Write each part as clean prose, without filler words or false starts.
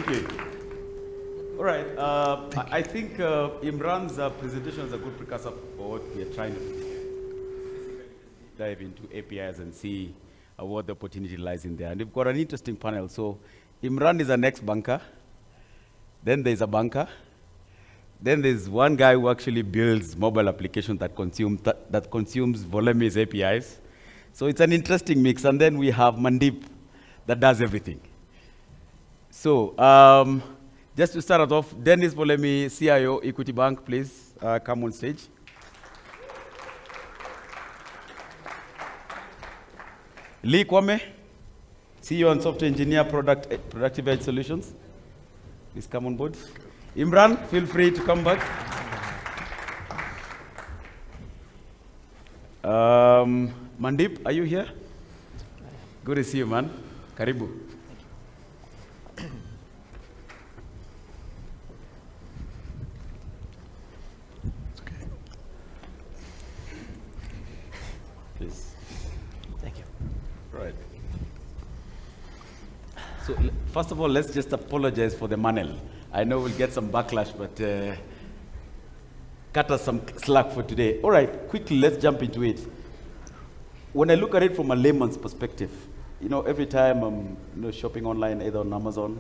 Thank you. All right. I think Imran's presentation is a good precursor for what we are trying to dive into APIs and see what the opportunity lies in there. And we've got an interesting panel. So Imran is an ex-banker. Then there's a banker. Then there's one guy who actually builds mobile applications that consumes Volemy's APIs. So it's an interesting mix. And then we have Mandeep that does everything. So just to start off, Dennis Volemy, CIO, Equity Bank, please come on stage. Lee Kwame, CEO and Software Engineer, Productive Edge Solutions. Please come on board. Imran, feel free to come back. Mandeep, are you here? Good to see you, man. Karibu. Please. Thank you. Right. So, first of all, let's just apologize for the manel. I know we'll get some backlash, but cut us some slack for today. All right, quickly, let's jump into it. When I look at it from a layman's perspective, every time I'm shopping online, either on Amazon,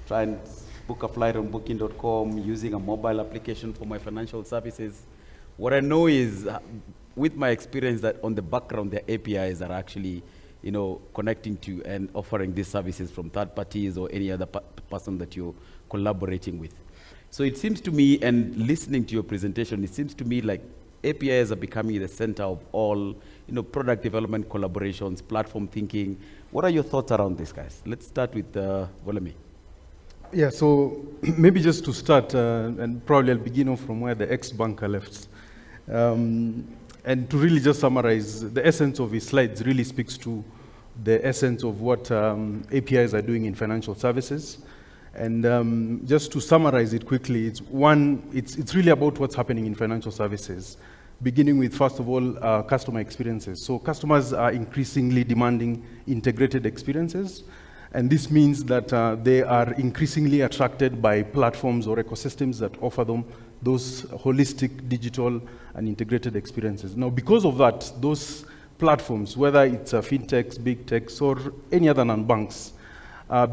try and book a flight on booking.com, using a mobile application for my financial services, what I know is, with my experience, that on the background, the APIs are actually connecting to and offering these services from third parties or any other person that you're collaborating with. So it seems to me, and listening to your presentation, it seems to me like APIs are becoming the center of all product development collaborations, platform thinking. What are your thoughts around this, guys? Let's start with Volemy. Yeah, so maybe just to start, and probably I'll begin off from where the ex-banker left. And to really just summarize, the essence of his slides really speaks to the essence of what APIs are doing in financial services. And just to summarize it quickly, it's really about what's happening in financial services, beginning with, first of all, customer experiences. So customers are increasingly demanding integrated experiences. And this means that they are increasingly attracted by platforms or ecosystems that offer them those holistic, digital, and integrated experiences. Now, because of that, those platforms, whether it's fintechs, big techs, or any other non-banks,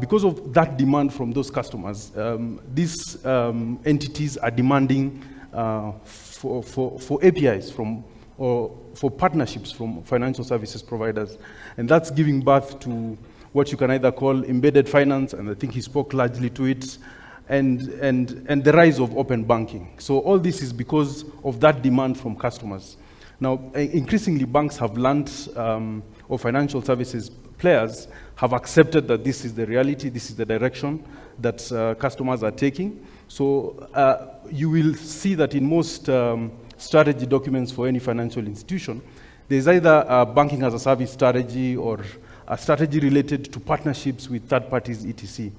because of that demand from those customers, these entities are demanding for APIs or for partnerships from financial services providers. And that's giving birth to what you can either call embedded finance, and I think he spoke largely to it, and the rise of open banking. So all this is because of that demand from customers. Now, increasingly banks have learned, or financial services players have accepted that this is the reality, this is the direction that customers are taking. So you will see that in most strategy documents for any financial institution, there's either a banking as a service strategy or a strategy related to partnerships with third parties, etc.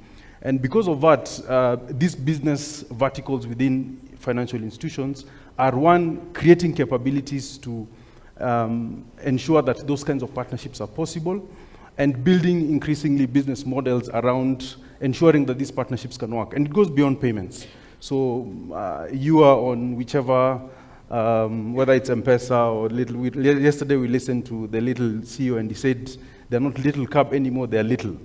And because of that, these business verticals within financial institutions are, one, creating capabilities to ensure that those kinds of partnerships are possible, and building increasingly business models around ensuring that these partnerships can work. And it goes beyond payments. So you are on whichever, whether it's M-Pesa or Little. Yesterday we listened to the Little CEO and he said, they're not Little Cab anymore, they're Little.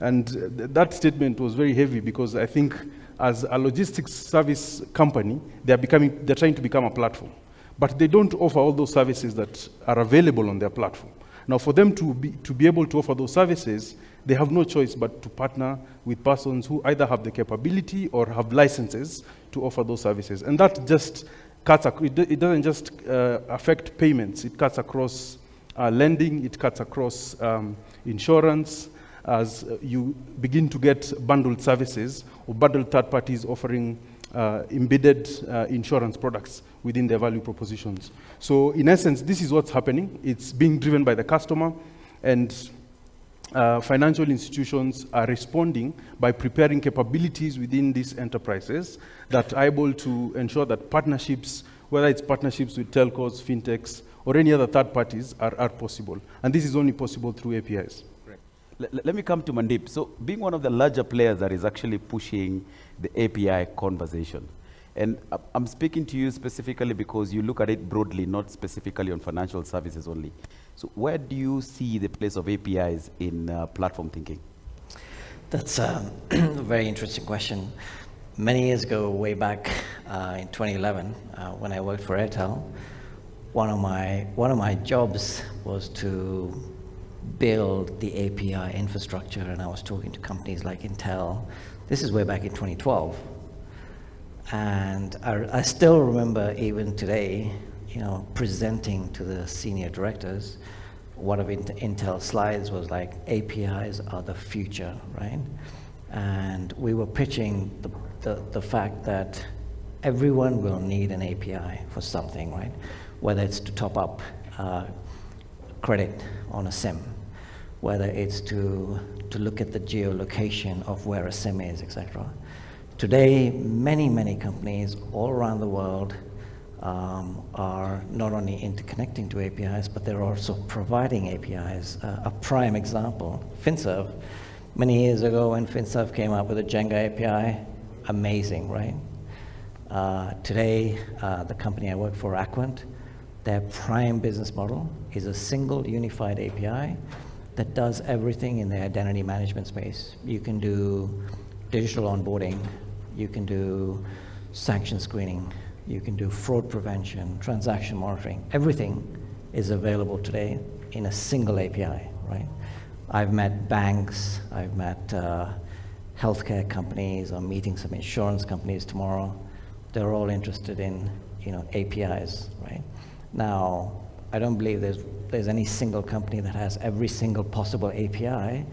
And that statement was very heavy because I think as a logistics service company, they're trying to become a platform. But they don't offer all those services that are available on their platform. Now, for them to be able to offer those services, they have no choice but to partner with persons who either have the capability or have licenses to offer those services. And that just cuts across, it doesn't just affect payments, it cuts across lending, it cuts across insurance, as you begin to get bundled services or bundled third parties offering embedded insurance products within their value propositions. So in essence, this is what's happening. It's being driven by the customer, and financial institutions are responding by preparing capabilities within these enterprises that are able to ensure that partnerships, whether it's partnerships with telcos, fintechs, or any other third parties are possible. And this is only possible through APIs. Great. Let me come to Mandip. So being one of the larger players that is actually pushing the API conversation, and I'm speaking to you specifically because you look at it broadly, not specifically on financial services only. So where do you see the place of APIs in platform thinking? That's a very interesting question. Many years ago, way back in 2011, when I worked for Airtel, one of my jobs was to build the API infrastructure, and I was talking to companies like Intel. This is way back in 2012, and I still remember even today, presenting to the senior directors. One of Intel's slides was like, APIs are the future, right? And we were pitching the fact that everyone will need an API for something, right? Whether it's to top up credit on a SIM, whether it's to look at the geolocation of where a SIM is, etc. Today, many companies all around the world are not only interconnecting to APIs, but they're also providing APIs. A prime example, FinServe. Many years ago when FinServe came up with a Jenga API, amazing, right? Today, the company I work for, Aquant, their prime business model is a single unified API that does everything in the identity management space. You can do digital onboarding, you can do sanction screening, you can do fraud prevention, transaction monitoring. Everything is available today in a single API, right? I've met banks, I've met healthcare companies, I'm meeting some insurance companies tomorrow. They're all interested in APIs, right? Now, I don't believe there's any single company that has every single possible API.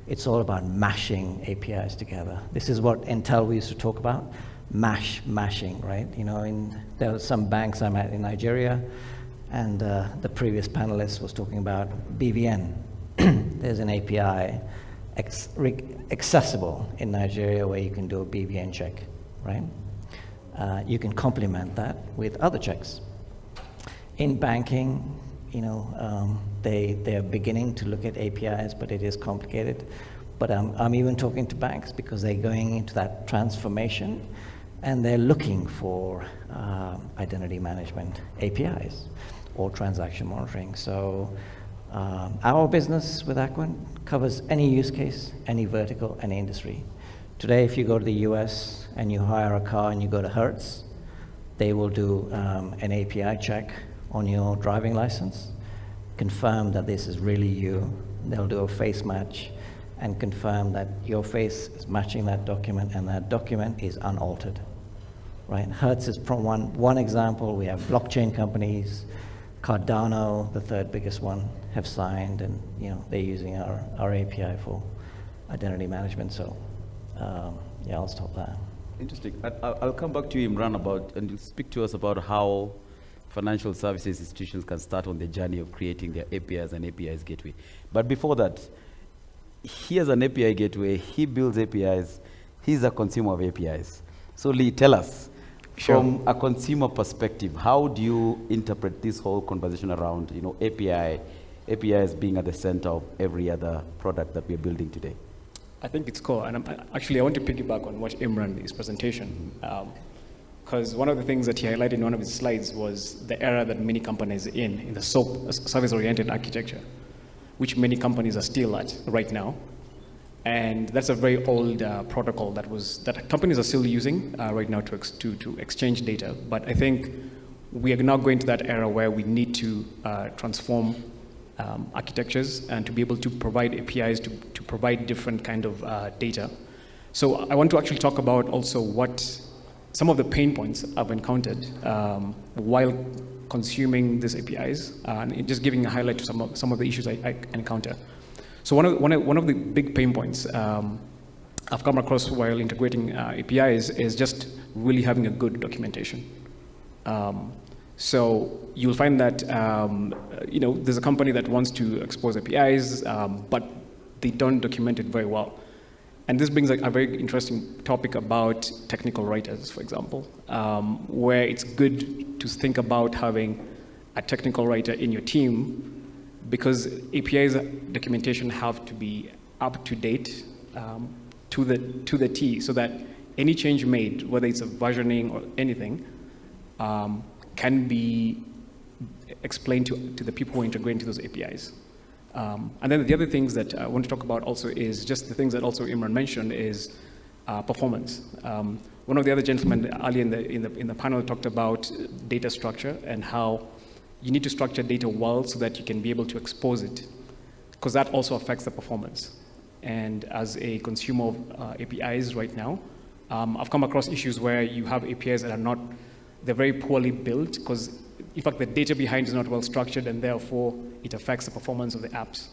It's all about mashing APIs together. This is what Intel we used to talk about. Mashing, right? There were some banks I met in Nigeria, and the previous panelist was talking about BVN. There's an API accessible in Nigeria where you can do a BVN check, right? You can complement that with other checks. In banking, they're beginning to look at APIs, but it is complicated. But I'm even talking to banks because they're going into that transformation, and they're looking for identity management APIs or transaction monitoring. So our business with Aquant covers any use case, any vertical, any industry. Today, if you go to the US and you hire a car and you go to Hertz, they will do an API check on your driving license, confirm that this is really you. They'll do a face match and confirm that your face is matching that document and that document is unaltered, right? Hertz is one example. We have blockchain companies. Cardano, the third biggest one, have signed, and they're using our API for identity management. So yeah, I'll stop there. Interesting. I'll come back to you, Imran, and you'll speak to us about how financial services institutions can start on the journey of creating their APIs and APIs gateway. But before that, here's an API gateway. He builds APIs. He's a consumer of APIs. So Lee, tell us, from a consumer perspective, how do you interpret this whole conversation around APIs being at the center of every other product that we're building today? I think it's cool, and I want to piggyback on what Imran, his presentation, because one of the things that he highlighted in one of his slides was the era that many companies are in the SOAP, service-oriented architecture, which many companies are still at right now. And that's a very old protocol that companies are still using right now to exchange data. But I think we are now going to that era where we need to transform architectures and to be able to provide APIs to provide different kind of data. So I want to actually talk about also what some of the pain points I've encountered while consuming these APIs, and just giving a highlight to some of the issues I encounter. So one of the big pain points I've come across while integrating APIs is just really having a good documentation. So you'll find that there's a company that wants to expose APIs, but they don't document it very well. And this brings a very interesting topic about technical writers, for example, where it's good to think about having a technical writer in your team, because APIs documentation have to be up to date to the T, so that any change made, whether it's a versioning or anything, can be explained to the people who integrate into those APIs. And then the other things that I want to talk about also is just the things that also Imran mentioned is performance. One of the other gentlemen earlier in the panel talked about data structure and how you need to structure data well so that you can be able to expose it, because that also affects the performance. And as a consumer of APIs right now, I've come across issues where you have APIs that are not, they're very poorly built, because in fact the data behind is not well structured, and therefore it affects the performance of the apps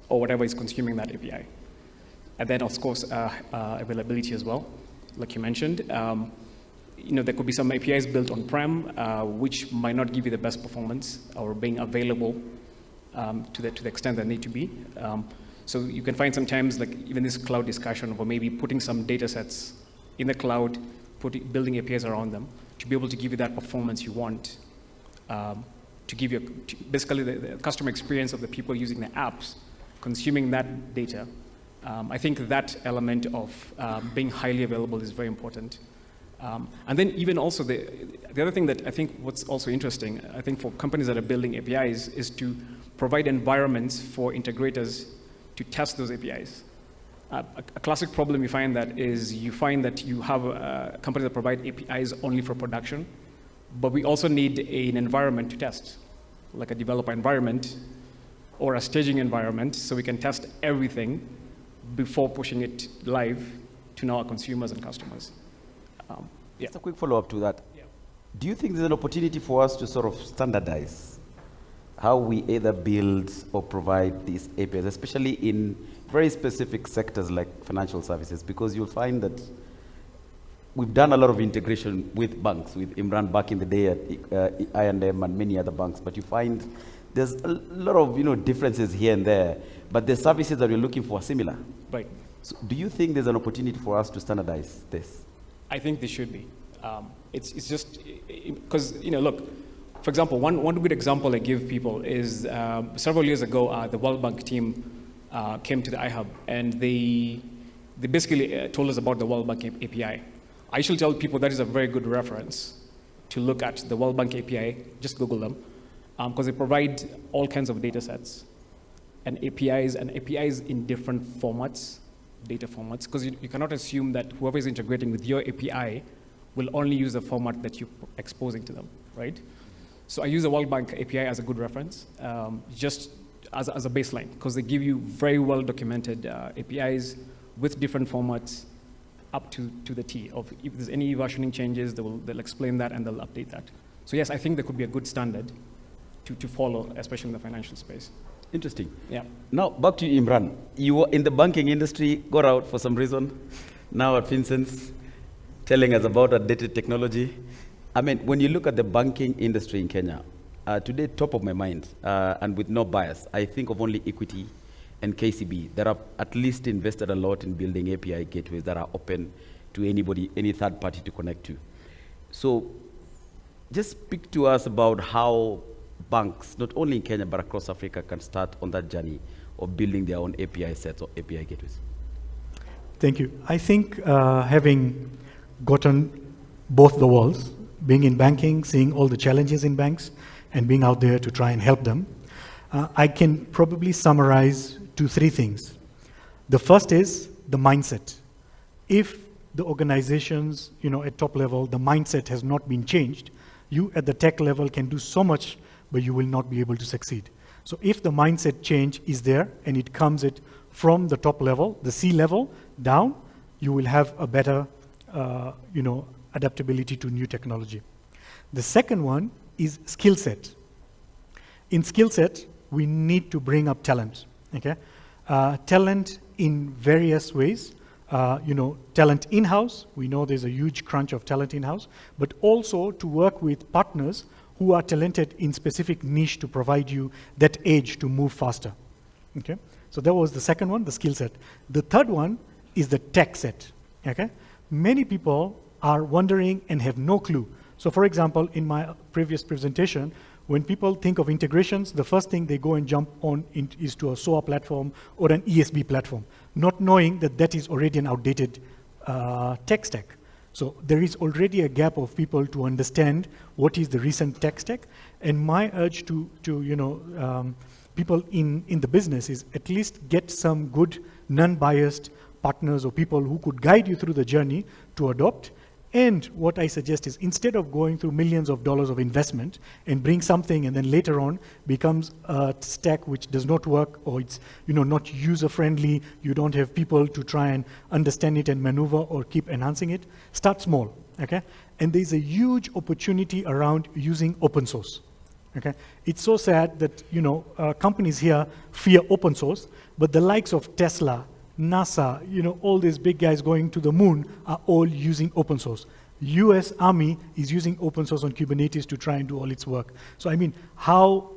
or whatever is consuming that API. And then of course availability as well, like you mentioned. There could be some APIs built on-prem which might not give you the best performance or being available to the extent they need to be. So you can find sometimes, like even this cloud discussion, or maybe putting some data sets in the cloud, building APIs around them to be able to give you that performance you want, to give you basically the customer experience of the people using the apps, consuming that data. I think that element of being highly available is very important. And then even also the other thing that I think what's also interesting, I think for companies that are building APIs, is to provide environments for integrators to test those APIs. A classic problem you find that you have companies that provide APIs only for production, but we also need an environment to test, like a developer environment or a staging environment, so we can test everything before pushing it live to now our consumers and customers. Just a quick follow-up to that. Yeah. Do you think there's an opportunity for us to sort of standardize how we either build or provide these APIs, especially in very specific sectors like financial services? Because you'll find that we've done a lot of integration with banks, with Imran back in the day at I&M and many other banks, but you find there's a lot of differences here and there, but the services that we're looking for are similar. Right. So do you think there's an opportunity for us to standardize this? I think there should be. It's just because look, for example, one good example I give people is several years ago the World Bank team came to the iHub, and they basically told us about the World Bank API. I usually tell people that is a very good reference to look at the World Bank API. Just Google them, because they provide all kinds of data sets and APIs in different formats, data formats, because you cannot assume that whoever is integrating with your API will only use the format that you're exposing to them, right? So I use the World Bank API as a good reference, just as a baseline, because they give you very well documented APIs with different formats up to the T. Of if there's any versioning changes, they'll explain that and they'll update that. So yes, I think there could be a good standard to follow, especially in the financial space. Interesting. Yeah. Now, back to you, Imran. You were in the banking industry, got out for some reason, now at FinCense, telling us about updated technology. I mean, when you look at the banking industry in Kenya, today, top of my mind, and with no bias, I think of only Equity and KCB that have at least invested a lot in building API gateways that are open to anybody, any third party to connect to. So just speak to us about how banks, not only in Kenya, but across Africa, can start on that journey of building their own API sets or API gateways. Thank you. I think having gotten both the worlds, being in banking, seeing all the challenges in banks, and being out there to try and help them, I can probably summarize to three things. The first is the mindset. If the organizations, at top level, the mindset has not been changed, you at the tech level can do so much, but you will not be able to succeed. So if the mindset change is there and it comes from the top level, the C level down, you will have a better, adaptability to new technology. The second one is skill set. In skill set, we need to bring up talent. Okay, talent in various ways. Talent in-house. We know there's a huge crunch of talent in-house, but also to work with partners who are talented in specific niche to provide you that edge to move faster. Okay, so that was the second one, the skill set. The third one is the tech set. Okay, many people are wondering and have no clue. So for example, in my previous presentation, When people think of integrations, the first thing they go and jump on is to a SOA platform or an ESB platform, not knowing that that is already an outdated tech stack. So there is already a gap of people to understand what is the recent tech stack. And my urge to people in the business is at least get some good non-biased partners or people who could guide you through the journey to adopt. And what I suggest is, instead of going through millions of dollars of investment and bring something and then later on becomes a stack which does not work, or it's not user-friendly, you don't have people to try and understand it and maneuver or keep enhancing it, start small, okay? And there's a huge opportunity around using open source, okay? It's so sad that, companies here fear open source, but the likes of Tesla, NASA, all these big guys going to the moon are all using open source. US Army is using open source on Kubernetes to try and do all its work. So I mean, how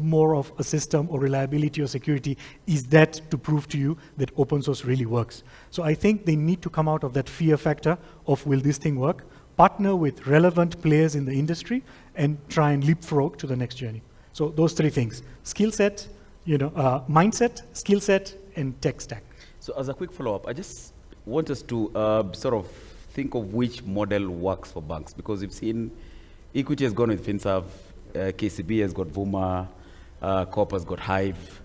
more of a system or reliability or security is that to prove to you that open source really works? So I think they need to come out of that fear factor of, will this thing work? Partner with relevant players in the industry and try and leapfrog to the next journey. So those three things: skill set, mindset, skill set, and tech stack. So as a quick follow-up, I just want us to sort of think of which model works for banks, because we've seen Equity has gone with FinServ, KCB has got Vuma, Corp has got Hive.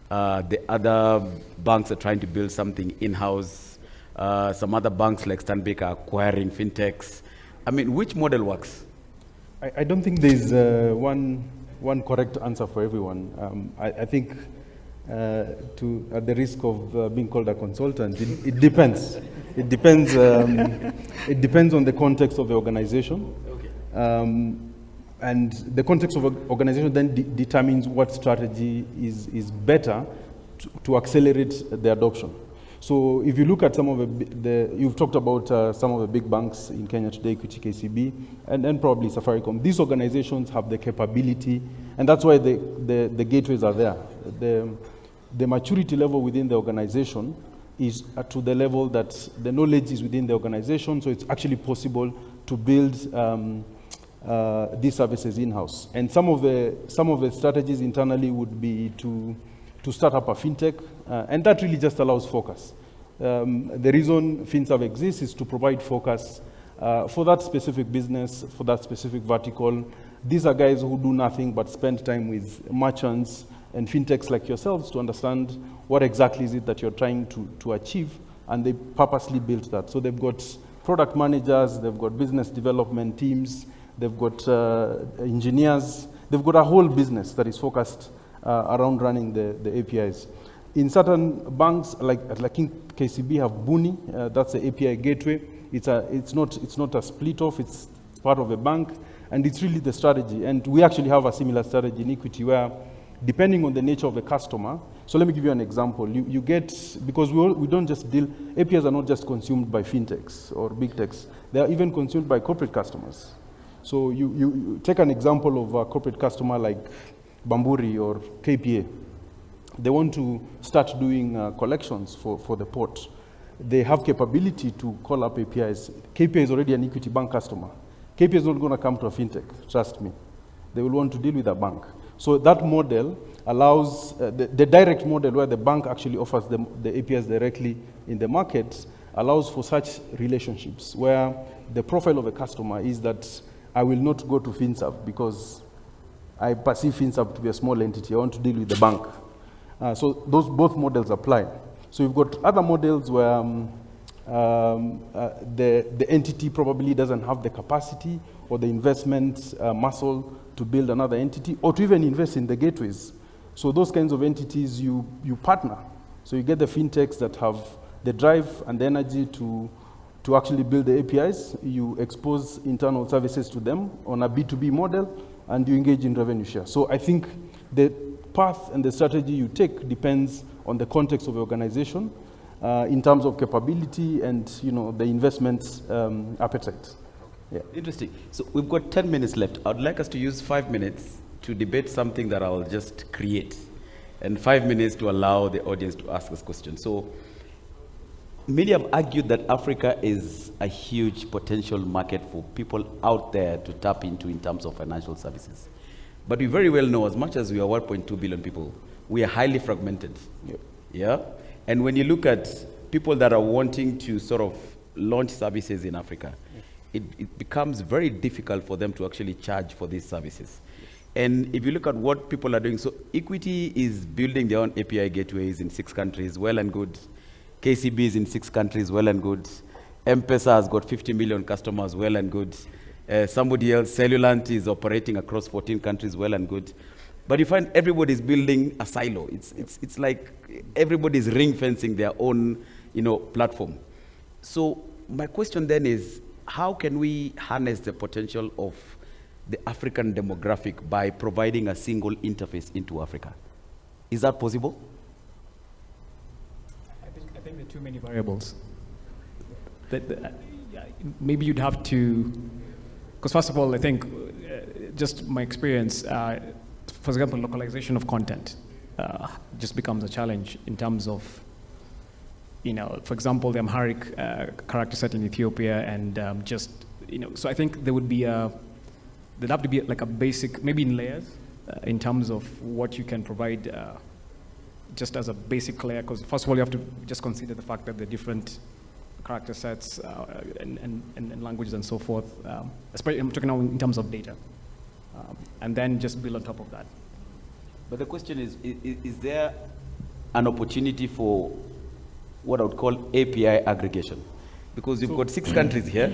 The other banks are trying to build something in-house. Some other banks like Stanbic are acquiring fintechs. I mean, which model works? I don't think there's one correct answer for everyone. I think, at the risk of being called a consultant, it depends. It depends. It depends on the context of the organization, and the context of an organization then determines what strategy is better to accelerate the adoption. So if you look at some of you've talked about some of the big banks in Kenya today, Equity, KCB, and then probably Safaricom. These organizations have the capability, and that's why the gateways are there. The maturity level within the organization is to the level that the knowledge is within the organization, so it's actually possible to build these services in-house. And some of the strategies internally would be to start up a fintech, and that really just allows focus. The reason FinServ exists is to provide focus for that specific business, for that specific vertical. These are guys who do nothing but spend time with merchants and fintechs like yourselves to understand what exactly is it that you're trying to achieve, and they purposely built that. So they've got product managers, they've got business development teams, they've got engineers, they've got a whole business that is focused around running the APIs. In certain banks, like in KCB, have Buni, that's the API gateway. It's not a split off, it's part of a bank, and it's really the strategy. And we actually have a similar strategy in Equity where, depending on the nature of the customer, so let me give you an example. You get, because we don't just deal, APIs are not just consumed by fintechs or big techs, they are even consumed by corporate customers. So you take an example of a corporate customer like Bamburi or KPA. They want to start doing collections for the port. They have capability to call up APIs. KPA is already an Equity Bank customer. KPA is not going to come to a fintech, trust me. They will want to deal with a bank. So that model allows, the direct model where the bank actually offers the APIs directly in the market, allows for such relationships where the profile of a customer is that I will not go to FinServ because I perceive FinServ to be a small entity. I want to deal with the bank. So both models apply. So you've got other models where the entity probably doesn't have the capacity or the investment muscle to build another entity or to even invest in the gateways. So those kinds of entities, you partner. So you get the fintechs that have the drive and the energy to actually build the APIs. You expose internal services to them on a B2B model, and you engage in revenue share. So I think the path and the strategy you take depends on the context of the organization in terms of capability and the investment appetite. Yeah. Interesting. So we've got 10 minutes left. I'd like us to use 5 minutes to debate something that I'll just create, and 5 minutes to allow the audience to ask us questions. So many have argued that Africa is a huge potential market for people out there to tap into in terms of financial services. But we very well know, as much as we are 1.2 billion people, we are highly fragmented. Yep. Yeah? And when you look at people that are wanting to sort of launch services in Africa, it becomes very difficult for them to actually charge for these services. And if you look at what people are doing, so Equity is building their own API gateways in 6 countries, well and good. KCB is in 6 countries, well and good. M-Pesa has got 50 million customers, well and good. Somebody else, Cellulant, is operating across 14 countries, well and good. But you find everybody's building a silo. It's like everybody's ring fencing their own, platform. So my question then is, how can we harness the potential of the African demographic by providing a single interface into Africa? Is that possible? I think there are too many variables. Maybe you'd have to, because first of all, I think just my experience, for example, localization of content just becomes a challenge in terms of, for example, the Amharic character set in Ethiopia, and so I think there'd have to be like a basic, maybe in layers, in terms of what you can provide just as a basic layer, because first of all, you have to just consider the fact that the different character sets and languages and so forth, especially I'm talking now in terms of data, and then just build on top of that. But the question is there an opportunity for what I would call API aggregation? Because you've got 6 countries here.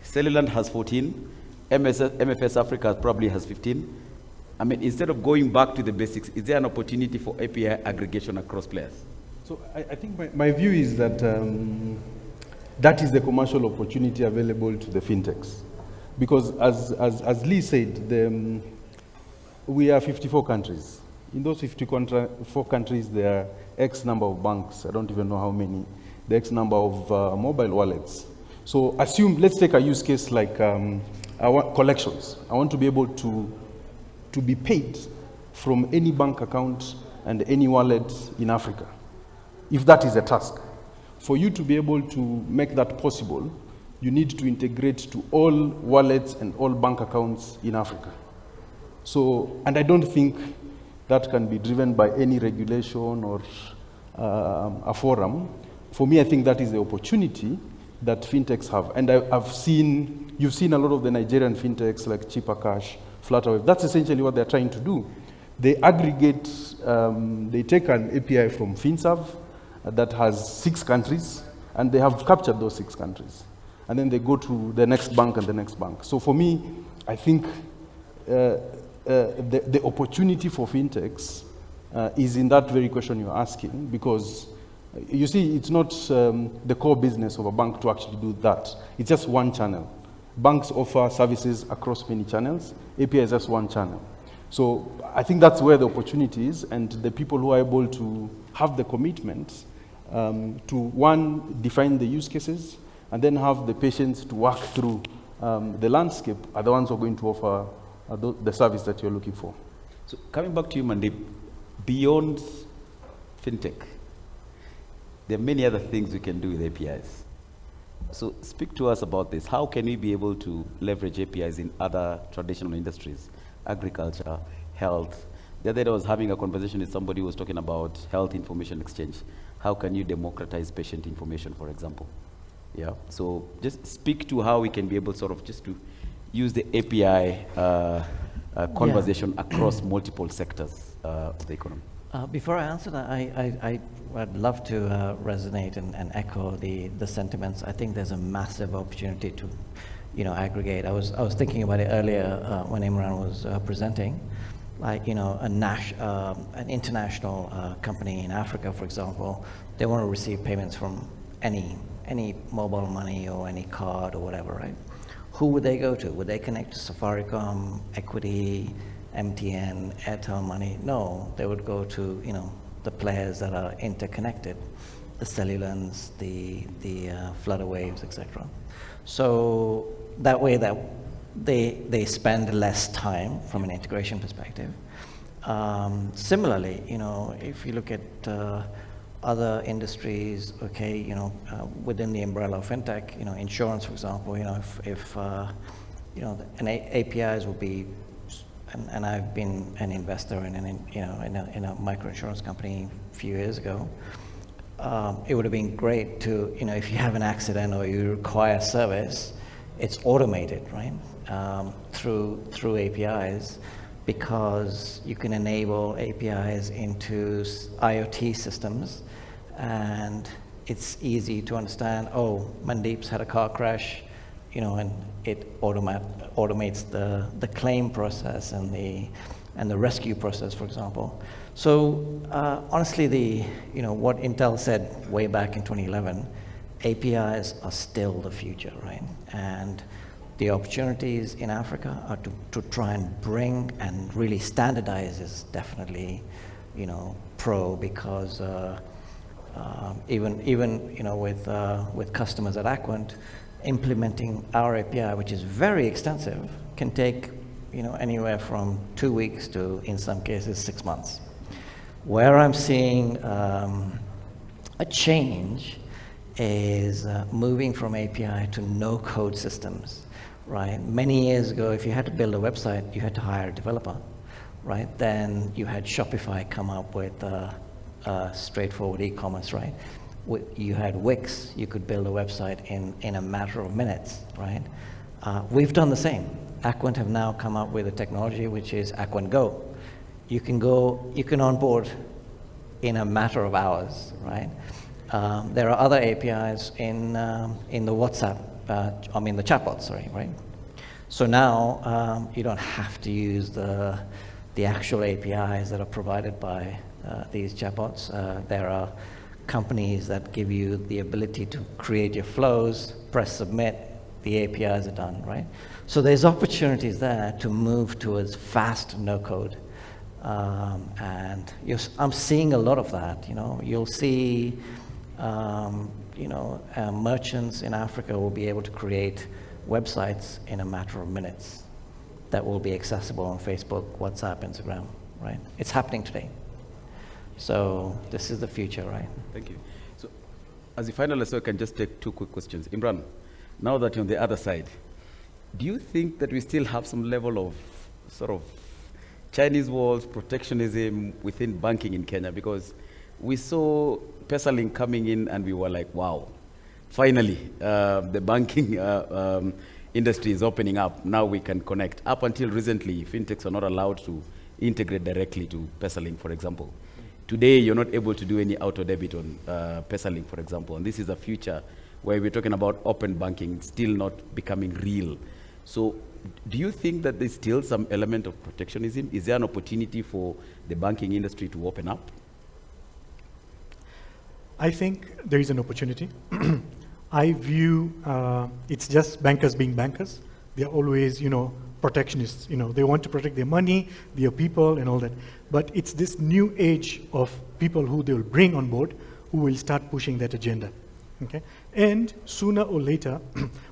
Cellulant has 14. MFS Africa probably has 15. I mean, instead of going back to the basics, is there an opportunity for API aggregation across players? So I think my view is that that is the commercial opportunity available to the fintechs. Because as Lee said, we are 54 countries. In those 54 countries, there are X number of banks. I don't even know how many. The X number of mobile wallets. So let's take a use case like collections. I want to be able to be paid from any bank account and any wallet in Africa, if that is a task. For you to be able to make that possible, you need to integrate to all wallets and all bank accounts in Africa. So, and I don't think that can be driven by any regulation or a forum. For me, I think that is the opportunity that fintechs have. And you've seen a lot of the Nigerian fintechs like Cheaper Cash, Flutterwave. That's essentially what they're trying to do. They aggregate, they take an API from FinServ that has 6 countries, and they have captured those 6 countries. And then they go to the next bank and the next bank. So for me, I think the opportunity for fintechs is in that very question you're asking, because you see, it's not the core business of a bank to actually do that. It's just one channel. Banks offer services across many channels. API is just one channel. So I think that's where the opportunity is, and the people who are able to have the commitment to, one, define the use cases, and then have the patience to work through the landscape are the ones who are going to offer the service that you're looking for. So coming back to you, Mandip, beyond fintech, there are many other things we can do with APIs. So speak to us about this. How can we be able to leverage APIs in other traditional industries, agriculture, health? The other day I was having a conversation with somebody who was talking about health information exchange. How can you democratize patient information, for example? Yeah. So just speak to how we can be able sort of just to use the API conversation across multiple sectors of the economy. Before I answer that, I'd love to resonate and echo the sentiments. I think there's a massive opportunity to, aggregate. I was thinking about it earlier when Imran was presenting. Like, an international company in Africa, for example, they want to receive payments from any mobile money or any card or whatever, right? Who would they go to? Would they connect to Safaricom, Equity, MTN, Airtel Money? No, they would go to, the players that are interconnected, the Cellulants, the Flutterwaves, etc. So that way that they spend less time from an integration perspective. Similarly, if you look at other industries, okay, within the umbrella of fintech, insurance, for example, if an APIs will be and I've been an investor in a microinsurance company a few years ago. It would have been great to, if you have an accident or you require service, it's automated, right? Through APIs, because you can enable APIs into IoT systems, and it's easy to understand, oh, Mandeep's had a car crash, and it automates the claim process and the rescue process, for example. So honestly, what Intel said way back in 2011, APIs are still the future, right? And the opportunities in Africa are to try and bring and really standardize is definitely, because even with customers at Aquant, implementing our API, which is very extensive, can take anywhere from 2 weeks to, in some cases, 6 months. Where I'm seeing a change is moving from API to no-code systems, right? Many years ago, if you had to build a website, you had to hire a developer, right? Then you had Shopify come up with straightforward e-commerce, right? You had Wix, you could build a website in a matter of minutes, right? We've done the same. Aquant have now come up with a technology which is Aquant Go. You can onboard in a matter of hours, right? There are other APIs in the WhatsApp, the chatbots, sorry, right? So now you don't have to use the actual APIs that are provided by these chatbots. There are companies that give you the ability to create your flows, press submit, the APIs are done, right? So there's opportunities there to move towards fast no-code. And I'm seeing a lot of that, You'll see, merchants in Africa will be able to create websites in a matter of minutes that will be accessible on Facebook, WhatsApp, Instagram, right? It's happening today. So this is the future, right? Thank you. So as a finalist, I can just take 2 quick questions. Imran, now that you're on the other side, do you think that we still have some level of sort of Chinese walls, protectionism within banking in Kenya? Because we saw PesaLink coming in and we were like, wow, finally, the banking industry is opening up. Now we can connect. Up until recently, fintechs are not allowed to integrate directly to PesaLink, for example. Today, you're not able to do any auto debit on PesaLink, for example. And this is a future where we're talking about open banking still not becoming real. So do you think that there's still some element of protectionism? Is there an opportunity for the banking industry to open up? I think there is an opportunity. I view it's just bankers being bankers. They're always, protectionists. They want to protect their money, their people, and all that. But it's this new age of people who they will bring on board who will start pushing that agenda. Okay? And sooner or later,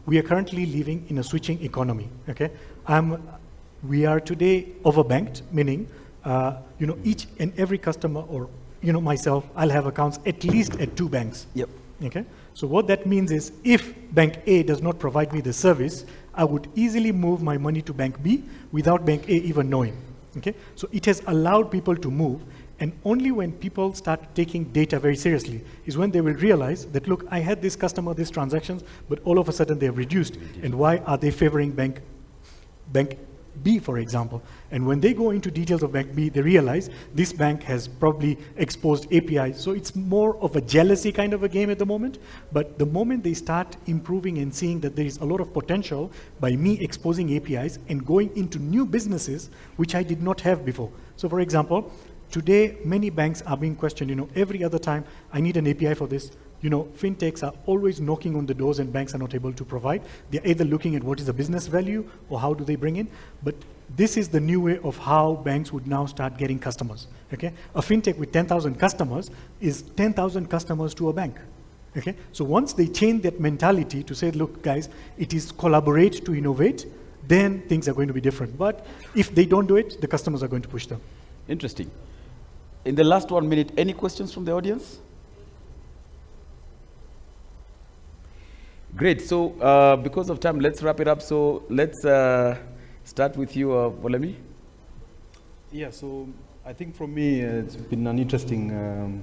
we are currently living in a switching economy. Okay? We are today overbanked, meaning each and every customer, or myself, I'll have accounts at least at 2 banks. Yep. Okay? So what that means is, if Bank A does not provide me the service, I would easily move my money to Bank B without Bank A even knowing. Okay? So it has allowed people to move, and only when people start taking data very seriously is when they will realize that, look, I had this customer, these transactions, but all of a sudden they have reduced. And why are they favoring Bank B, for example? And when they go into details of Bank B, they realize this bank has probably exposed APIs. So it's more of a jealousy kind of a game at the moment. But the moment they start improving and seeing that there is a lot of potential by me exposing APIs and going into new businesses, which I did not have before. So for example, today, many banks are being questioned, every other time, I need an API for this. Fintechs are always knocking on the doors and banks are not able to provide. They're either looking at what is the business value or how do they bring in. But this is the new way of how banks would now start getting customers. Okay? A fintech with 10,000 customers is 10,000 customers to a bank. Okay? So once they change that mentality to say, look, guys, it is collaborate to innovate, then things are going to be different. But if they don't do it, the customers are going to push them. Interesting. In the last 1 minute, any questions from the audience? Great. So because of time, let's wrap it up. So let's start with you, Volemi. Yeah, so I think for me, it's been an interesting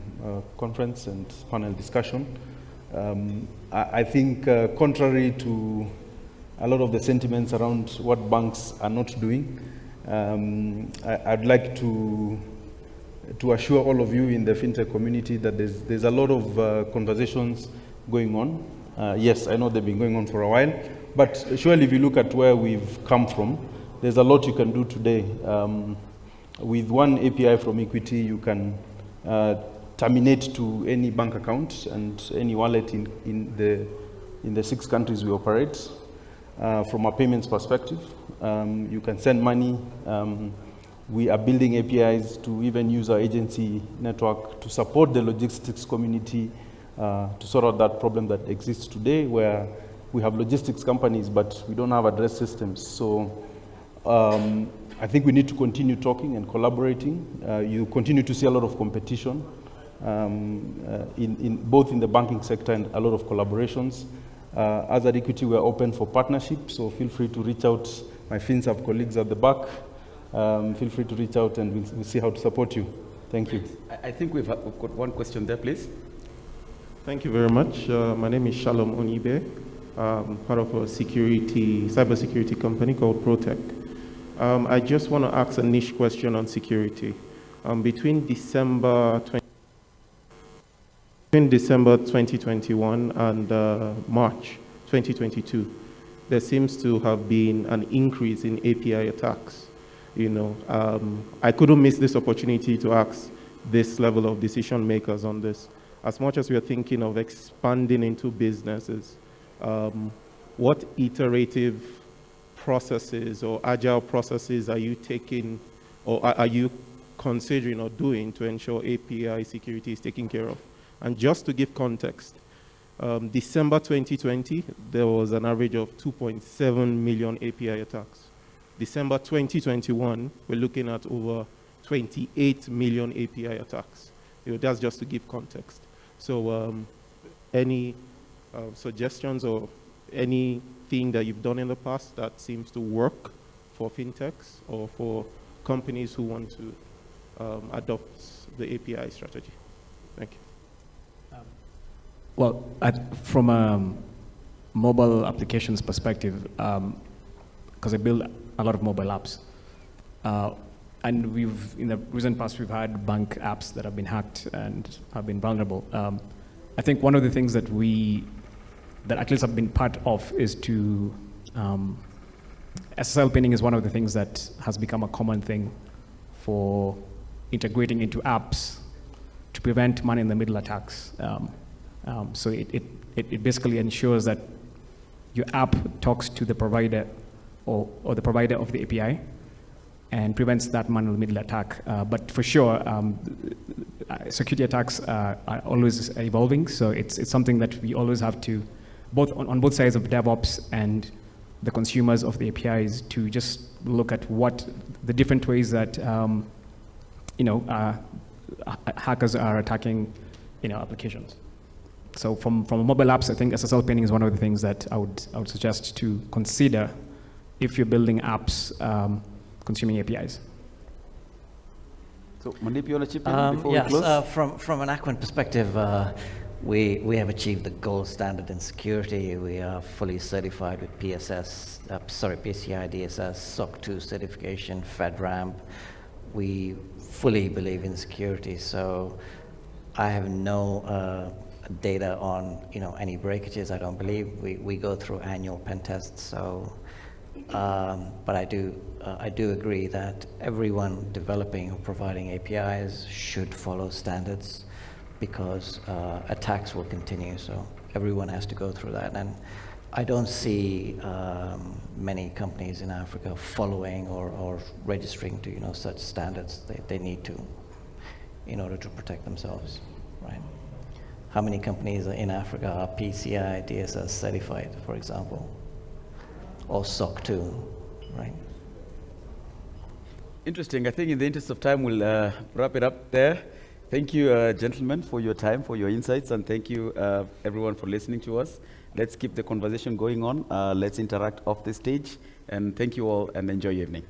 conference and panel discussion. I think contrary to a lot of the sentiments around what banks are not doing, I'd like to assure all of you in the fintech community that there's a lot of conversations going on. Yes, I know they've been going on for a while, but surely if you look at where we've come from, there's a lot you can do today. With one API from Equity, you can terminate to any bank account and any wallet in the 6 countries we operate. From a payments perspective, you can send money. We are building APIs to even use our agency network to support the logistics community to sort out that problem that exists today, where we have logistics companies, but we don't have address systems. So I think we need to continue talking and collaborating. You continue to see a lot of competition, both in the banking sector and a lot of collaborations. As at Equity, we're open for partnership, so feel free to reach out. My FinServ colleagues at the back, feel free to reach out and we'll see how to support you. Thank you. I think we've got one question there, please. Thank you very much. My name is Shalom Onibe. I'm part of a cybersecurity company called Protec. I just want to ask a niche question on security. Between December 2021 and March 2022, there seems to have been an increase in API attacks. I couldn't miss this opportunity to ask this level of decision makers on this. As much as we are thinking of expanding into businesses, what iterative processes or agile processes are you taking, or are you considering or doing to ensure API security is taken care of? And just to give context, December 2020, there was an average of 2.7 million API attacks. December 2021, we're looking at over 28 million API attacks. That's just to give context. So any suggestions or anything that you've done in the past that seems to work for fintechs or for companies who want to adopt the API strategy? Thank you. Well, from a mobile applications perspective, because I build a lot of mobile apps, and in the recent past, we've had bank apps that have been hacked and have been vulnerable. I think one of the things that at least have been part of is to, SSL pinning is one of the things that has become a common thing for integrating into apps to prevent man-in-the-middle attacks. So it basically ensures that your app talks to the provider or the provider of the API and prevents that man-in-the-middle attack. But for sure, security attacks are always evolving, so it's something that we always have to, on both sides of DevOps and the consumers of the APIs, to just look at what the different ways that hackers are attacking applications. So from mobile apps, I think SSL pinning is one of the things that I would suggest to consider if you're building apps consuming APIs. So Mandeep, you want to chip in before we close? Yes, from an Acuant perspective, we have achieved the gold standard in security. We are fully certified with PCI DSS, SOC 2 certification, FedRAMP. We fully believe in security, so I have no data on any breakages. I don't believe we go through annual pen tests. So, but I do agree that everyone developing or providing APIs should follow standards, because attacks will continue. So everyone has to go through that, and I don't see many companies in Africa following or registering to such standards. They need to, in order to protect themselves, right? How many companies in Africa are PCI DSS certified, for example, or SOC 2, right? Interesting. I think in the interest of time, we'll wrap it up there. Thank you, gentlemen, for your time, for your insights, and thank you, everyone, for listening to us. Let's keep the conversation going on. Let's interact off the stage, and thank you all, and enjoy your evening.